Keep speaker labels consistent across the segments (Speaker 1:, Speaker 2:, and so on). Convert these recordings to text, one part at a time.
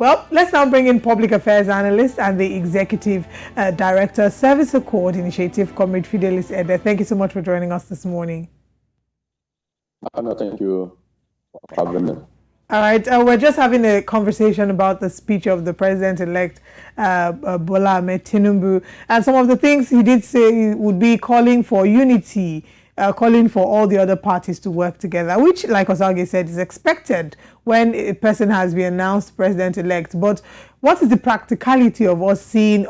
Speaker 1: Well, let's now bring in public affairs analyst and the executive director, Service Accord Initiative, Comrade Fidelis Ede. Thank you so much for joining us this morning.
Speaker 2: No, thank you for having me.
Speaker 1: All right, we're just having a conversation about the speech of the president-elect Bola Ahmed Tinubu, and some of the things he did say would be calling for unity, calling for all the other parties to work together, which, like Osage said, is expected when a person has been announced president-elect. But what is the practicality of us seeing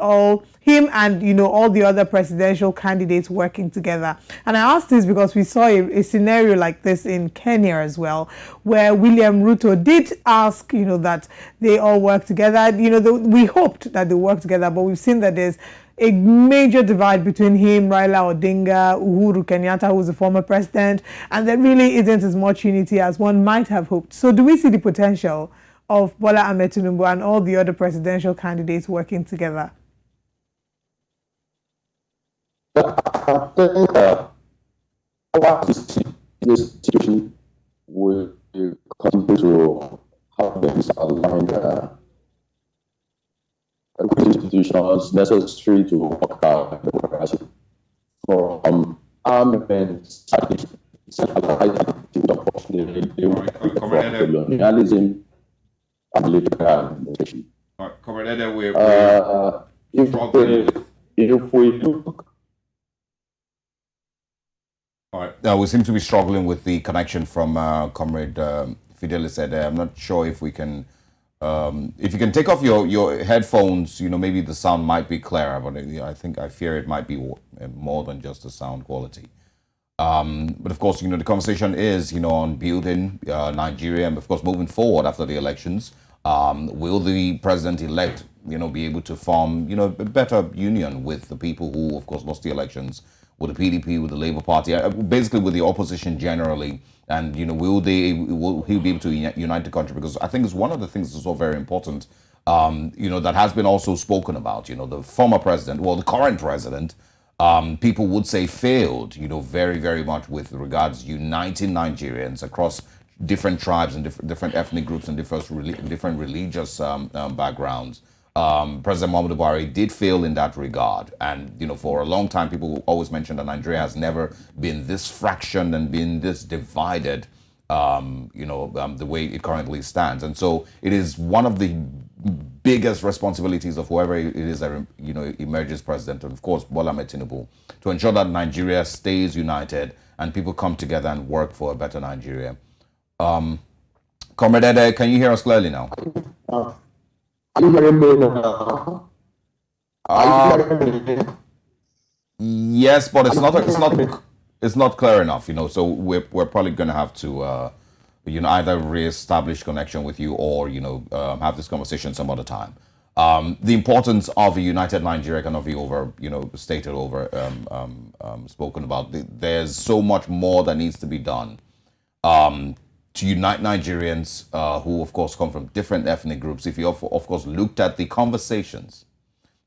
Speaker 1: him and all the other presidential candidates working together? And I asked this because we saw a scenario like this in Kenya as well, where William Ruto did ask that they all work together. We hoped that they work together, but we've seen that there's a major divide between him, Raila Odinga, Uhuru Kenyatta, who's the former president, and there really isn't as much unity as one might have hoped. So do we see the potential of Bola Ahmed Tinubu and all the other presidential candidates working together?
Speaker 2: I think this situation will continue to have them aligned institutions necessary to work out democracy from armaments, colonialism, and military administration. If we look.
Speaker 3: All right. We seem to be struggling with the connection from Comrade Fidelis Ede. I'm not sure if we can. If you can take off your headphones, maybe the sound might be clearer, but I fear it might be more than just the sound quality. But of course, the conversation is, on building Nigeria, and of course, moving forward after the elections. Will the president-elect, be able to form, a better union with the people who, of course, lost the elections, with the PDP, with the Labour Party, basically with the opposition generally? And, will he be able to unite the country? Because I think it's one of the things that's so very important, that has been also spoken about. The former president, the current president, people would say failed, very, very much with regards uniting Nigerians across different tribes and different ethnic groups and different religious backgrounds. President Muhammadu Buhari did fail in that regard. And, for a long time, people always mentioned that Nigeria has never been this fractioned and been this divided, the way it currently stands. And so it is one of the biggest responsibilities of whoever it is that, emerges president, and of course, Bola Ahmed Tinubu, to ensure that Nigeria stays united and people come together and work for a better Nigeria. Comrade Ede, can you hear us clearly now?
Speaker 2: Are you hearing me now?
Speaker 3: Yes, but it's not clear enough, so we're probably going to have to either re-establish connection with you or have this conversation some other time. The importance of a united Nigeria cannot be stated over spoken about. There's so much more that needs to be done to unite Nigerians who, of course, come from different ethnic groups. If you, of course, looked at the conversations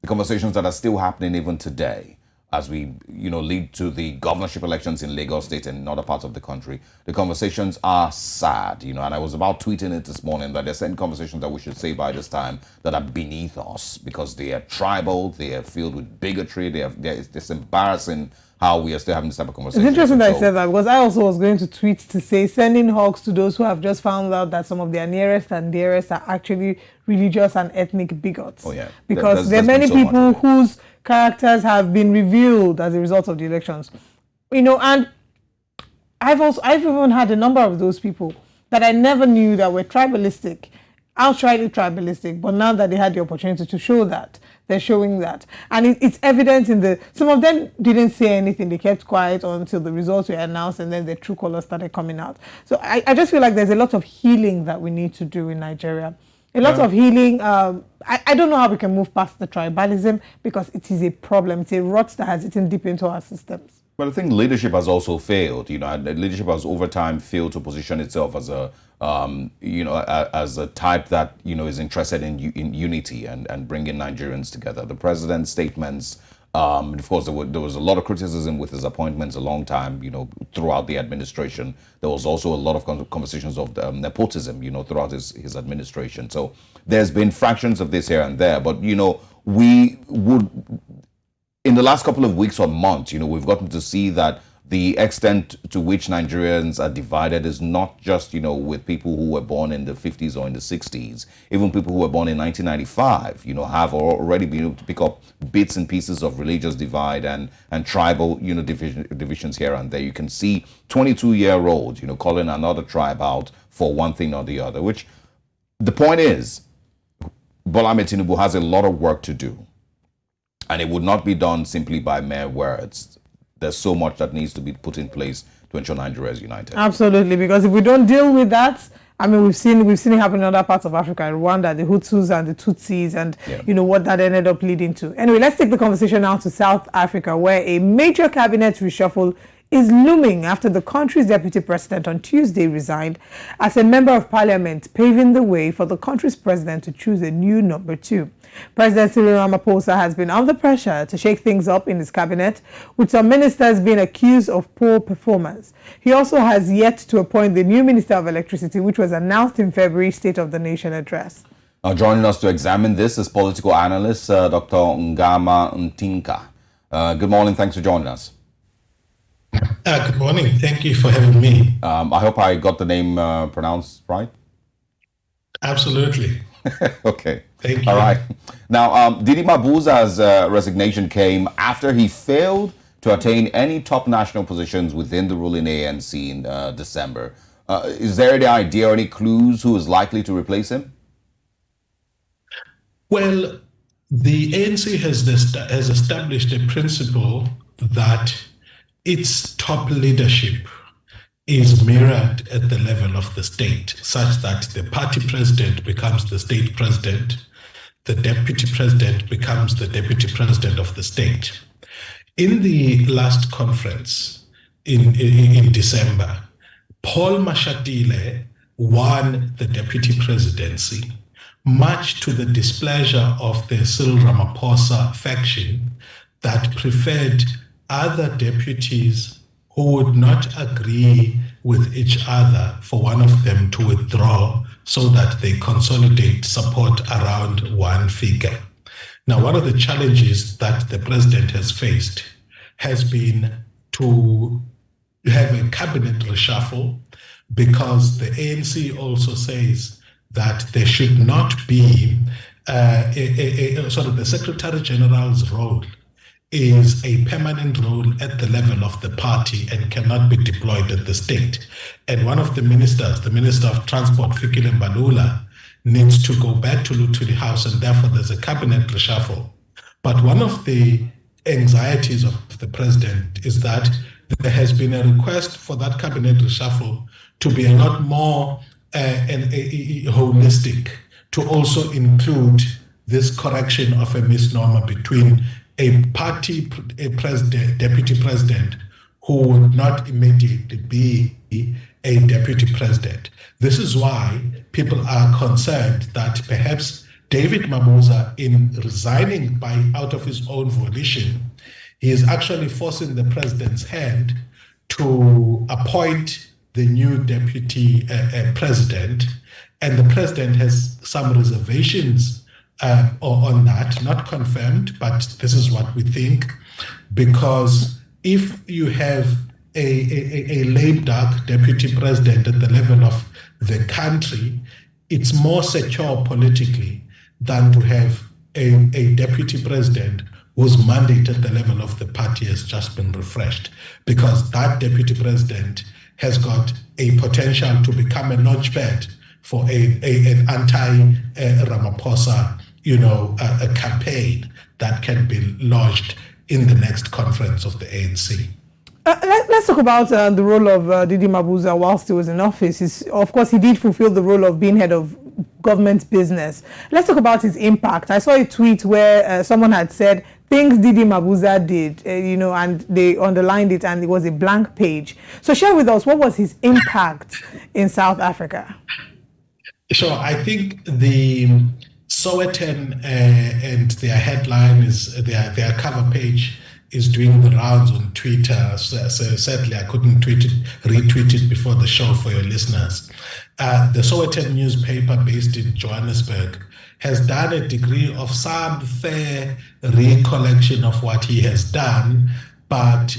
Speaker 3: that are still happening even today, as we, lead to the governorship elections in Lagos State and in other parts of the country, the conversations are sad, and I was about tweeting it this morning that there's certain conversations that we should say by this time that are beneath us because they are tribal, they are filled with bigotry, it's embarrassing how we are still having this type of conversation.
Speaker 1: It's interesting that I said that because I also was going to tweet to say sending hugs to those who have just found out that some of their nearest and dearest are actually religious and ethnic bigots.
Speaker 3: Oh yeah,
Speaker 1: because there are many people whose characters have been revealed as a result of the elections. And I've even had a number of those people that I never knew that were tribalistic, outrightly tribalistic, but now that they had the opportunity to show that, they're showing that. And it's evident some of them didn't say anything. They kept quiet until the results were announced and then their true colors started coming out. So I just feel like there's a lot of healing that we need to do in Nigeria. A lot of healing. I don't know how we can move past the tribalism because it is a problem. It's a rot that has eaten deep into our systems.
Speaker 3: But I think leadership has also failed. Leadership has over time failed to position itself as a, as a type that is interested in unity and bringing Nigerians together. The president's statements And of course, there was a lot of criticism with his appointments a long time, throughout the administration. There was also a lot of conversations of nepotism, throughout his administration. So there's been fractions of this here and there. But, we would, in the last couple of weeks or months, we've gotten to see that the extent to which Nigerians are divided is not just, with people who were born in the 50s or in the 60s. Even people who were born in 1995, have already been able to pick up bits and pieces of religious divide and tribal, divisions here and there. You can see 22-year-olds, calling another tribe out for one thing or the other, which the point is, Bola Ahmed Tinubu has a lot of work to do. And it would not be done simply by mere words. There's so much that needs to be put in place to ensure Nigeria is united.
Speaker 1: Absolutely, because if we don't deal with that, I mean, we've seen it happen in other parts of Africa, in Rwanda, the Hutus and the Tutsis, and what that ended up leading to. Anyway, let's take the conversation now to South Africa, where a major cabinet reshuffle is looming after the country's deputy president on Tuesday resigned as a member of parliament, paving the way for the country's president to choose a new number 2. President Cyril Ramaphosa has been under pressure to shake things up in his cabinet, with some ministers being accused of poor performance. He also has yet to appoint the new Minister of Electricity, which was announced in February's State of the Nation address.
Speaker 3: Now, joining us to examine this is political analyst Dr. Ngama Ntinka. Good morning. Thanks for joining us.
Speaker 4: Good morning. Thank you for having me.
Speaker 3: I hope I got the name pronounced right.
Speaker 4: Absolutely.
Speaker 3: Okay.
Speaker 4: Thank you.
Speaker 3: All right. Now, Didi Mabuza's resignation came after he failed to attain any top national positions within the ruling ANC in December. Is there any idea or any clues who is likely to replace him?
Speaker 4: Well, the ANC has established a principle that its top leadership is mirrored at the level of the state, such that the party president becomes the state president, the deputy president becomes the deputy president of the state. In the last conference in December, Paul Mashatile won the deputy presidency, much to the displeasure of the Cyril Ramaphosa faction that preferred other deputies who would not agree with each other for one of them to withdraw so that they consolidate support around one figure. Now, one of the challenges that the president has faced has been to have a cabinet reshuffle, because the ANC also says that there should not be sort of the Secretary General's role is a permanent role at the level of the party and cannot be deployed at the state. And one of the ministers, the Minister of Transport, Fikile Mbalula, needs to go back to the House, and therefore there's a cabinet reshuffle. But one of the anxieties of the president is that there has been a request for that cabinet reshuffle to be a lot more holistic, to also include this correction of a misnomer between a president, deputy president, who would not immediately be a deputy president. This is why people are concerned that perhaps David Mabuza, in resigning out of his own volition, he is actually forcing the president's hand to appoint the new deputy president, and the president has some reservations on that, not confirmed, but this is what we think, because if you have a lame duck deputy president at the level of the country, it's more secure politically than to have a deputy president whose mandate at the level of the party has just been refreshed, because that deputy president has got a potential to become a launchpad for an anti-Ramaphosa, a campaign that can be launched in the next conference of the ANC.
Speaker 1: Let's talk about the role of Didi Mabuza whilst he was in office. Of course, he did fulfill the role of being head of government business. Let's talk about his impact. I saw a tweet where someone had said things Didi Mabuza did, and they underlined it, and it was a blank page. So share with us, what was his impact in South Africa?
Speaker 4: Sure. I think the Sowetan and their headline is their cover page is doing the rounds on Twitter. So sadly, I couldn't retweet it before the show for your listeners. The Sowetan newspaper, based in Johannesburg, has done a degree of some fair recollection of what he has done, but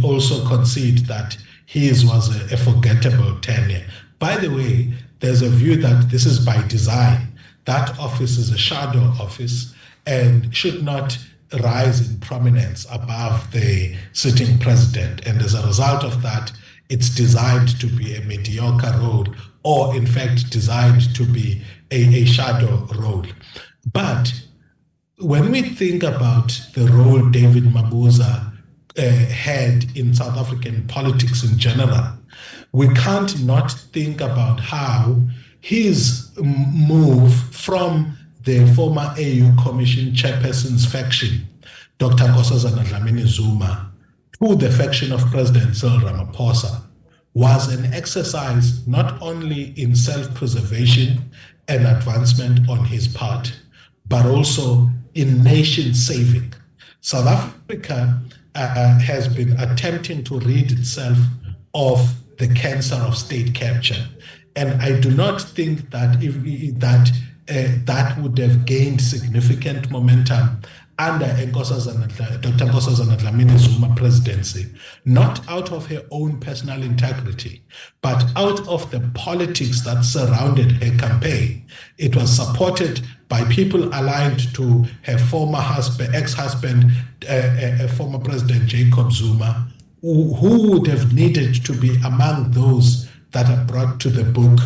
Speaker 4: also concede that his was a forgettable tenure. By the way, there's a view that this is by design. That office is a shadow office and should not rise in prominence above the sitting president. And as a result of that, it's designed to be a mediocre role, or in fact designed to be a shadow role. But when we think about the role David Mabuza had in South African politics in general, we can't not think about how his move from the former AU Commission chairperson's faction, Dr. Nkosazana Dlamini Zuma, to the faction of President Cyril Ramaphosa, was an exercise not only in self-preservation and advancement on his part, but also in nation saving. South Africa has been attempting to rid itself of the cancer of state capture. And I do not think that that would have gained significant momentum under Dr. Nkosazana Dlamini Zuma presidency, not out of her own personal integrity, but out of the politics that surrounded her campaign. It was supported by people aligned to her former husband, ex-husband, former President Jacob Zuma, who would have needed to be among those that are brought to the book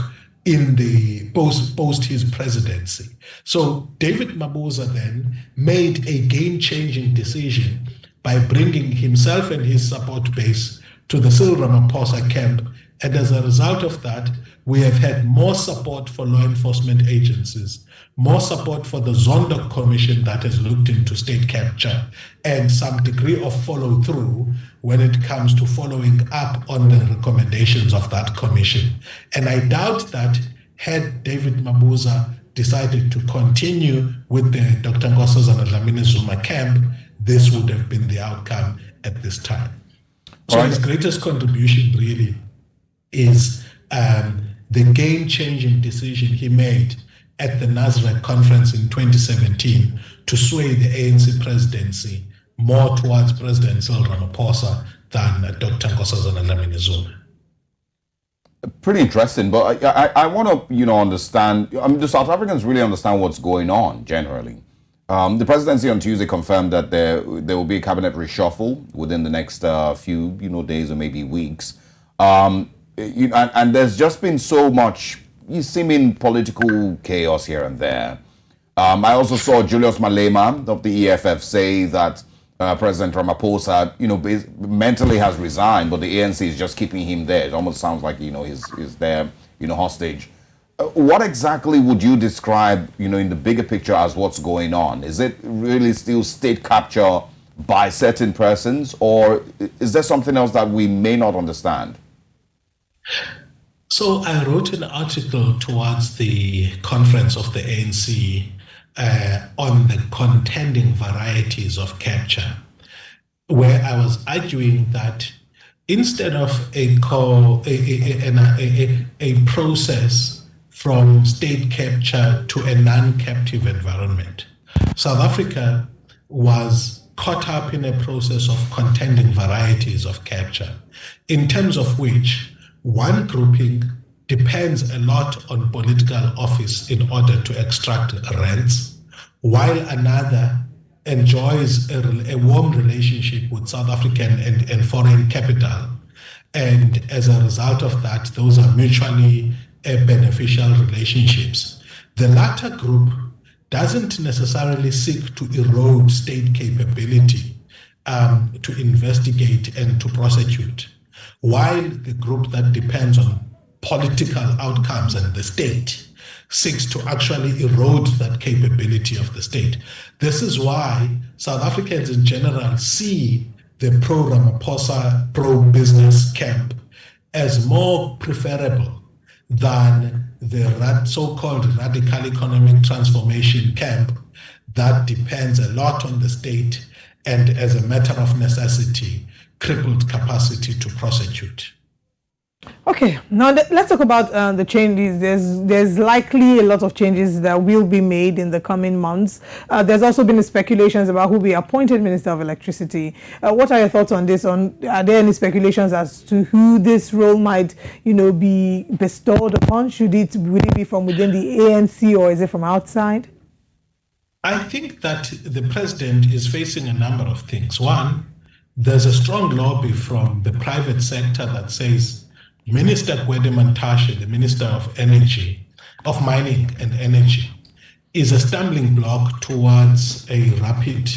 Speaker 4: in the post his presidency. So David Mabuza then made a game-changing decision by bringing himself and his support base to the Cyril Ramaphosa camp. And as a result of that, we have had more support for law enforcement agencies, more support for the Zondo Commission that has looked into state capture, and some degree of follow through when it comes to following up on the recommendations of that commission. And I doubt that had David Mabuza decided to continue with the Dr. Nkosazana Dlamini Zuma camp, this would have been the outcome at this time. So his greatest contribution really is the game-changing decision he made at the Nasrec conference in 2017 to sway the ANC presidency more towards President Cyril Ramaphosa than Dr. Nkosazana Dlamini Zuma.
Speaker 3: Pretty interesting, but I want to understand. I mean, the South Africans really understand what's going on generally. The presidency on Tuesday confirmed that there will be a cabinet reshuffle within the next few days or maybe weeks, and there's just been so much seeming political chaos here and there. I also saw Julius Malema of the EFF say that President Ramaphosa, mentally has resigned, but the ANC is just keeping him there. It almost sounds like, he's there, hostage. What exactly would you describe, in the bigger picture as what's going on? Is it really still state capture by certain persons, or is there something else that we may not understand?
Speaker 4: So I wrote an article towards the conference of the ANC on the contending varieties of capture, where I was arguing that instead of a process from state capture to a non-captive environment, South Africa was caught up in a process of contending varieties of capture, in terms of which one grouping depends a lot on political office in order to extract rents, while another enjoys a warm relationship with South African and foreign capital. And as a result of that, those are mutually beneficial relationships. The latter group doesn't necessarily seek to erode state capability to investigate and to prosecute, while the group that depends on political outcomes and the state seeks to actually erode that capability of the state. This is why South Africans in general see the pro-Ramaphosa, pro-business camp as more preferable than the so-called radical economic transformation camp that depends a lot on the state and, as a matter of necessity, crippled capacity to prosecute.
Speaker 1: Okay, now let's talk about the changes. There's likely a lot of changes that will be made in the coming months. There's also been speculations about who will be appointed Minister of Electricity. What are your thoughts on this? Are there any speculations as to who this role might, be bestowed upon? Will it be from within the ANC or is it from outside?
Speaker 4: I think that the president is facing a number of things. One, there's a strong lobby from the private sector that says Minister Gwede Mantashe, the Minister of Mining and Energy, is a stumbling block towards a rapid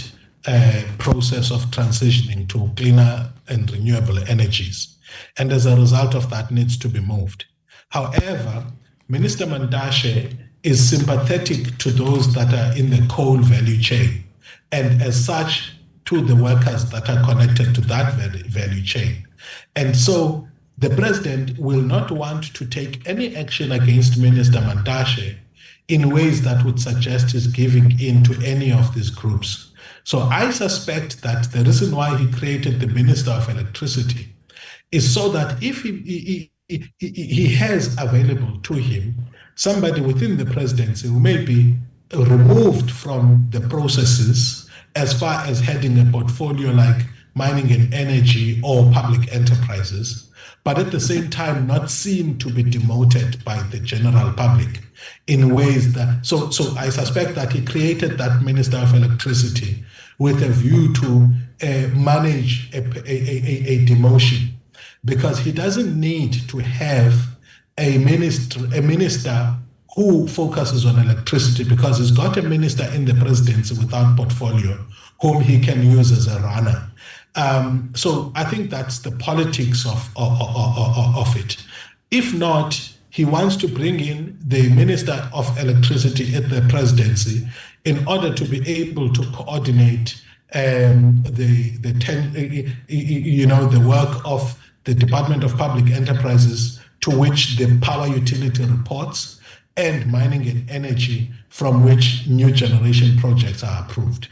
Speaker 4: process of transitioning to cleaner and renewable energies. And as a result of that, needs to be moved. However, Minister Mantashe is sympathetic to those that are in the coal value chain, and as such, to the workers that are connected to that value chain. And so the president will not want to take any action against Minister Mantashe in ways that would suggest he's giving in to any of these groups. So I suspect that the reason why he created the Minister of Electricity is so that if he has available to him somebody within the presidency who may be removed from the processes as far as heading a portfolio like mining and energy or public enterprises, but at the same time not seen to be demoted by the general public in ways that, so I suspect that he created that Minister of Electricity with a view to manage a demotion, because he doesn't need to have a minister who focuses on electricity, because he's got a minister in the presidency without portfolio whom he can use as a runner. So I think that's the politics of it. If not, he wants to bring in the Minister of Electricity at the presidency in order to be able to coordinate the work of the Department of Public Enterprises, to which the power utility reports, and mining and energy, from which new generation projects are approved.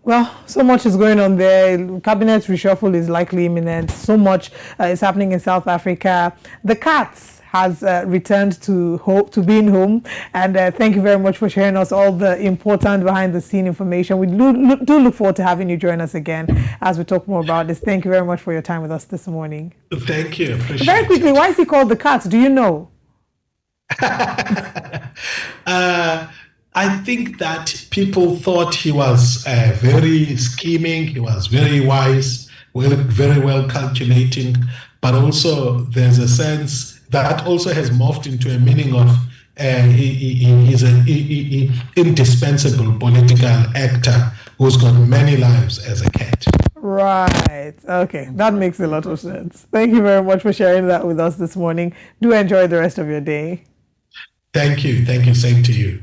Speaker 1: Well, so much is going on there. Cabinet reshuffle is likely imminent. So much is happening in South Africa. The Cats has returned to being home. And thank you very much for sharing us all the important behind-the-scene information. We do look forward to having you join us again as we talk more about this. Thank you very much for your time with us this morning.
Speaker 4: Thank you. Appreciate
Speaker 1: very quickly, why is he called the Cats? Do you know?
Speaker 4: I think that people thought he was very scheming, he was very wise, very well calculating, but also there's a sense that also has morphed into a meaning of he's an indispensable political actor who's got many lives as a cat.
Speaker 1: Right. Okay. That makes a lot of sense. Thank you very much for sharing that with us this morning. Do enjoy the rest of your day.
Speaker 4: Thank you. Thank you. Same to you.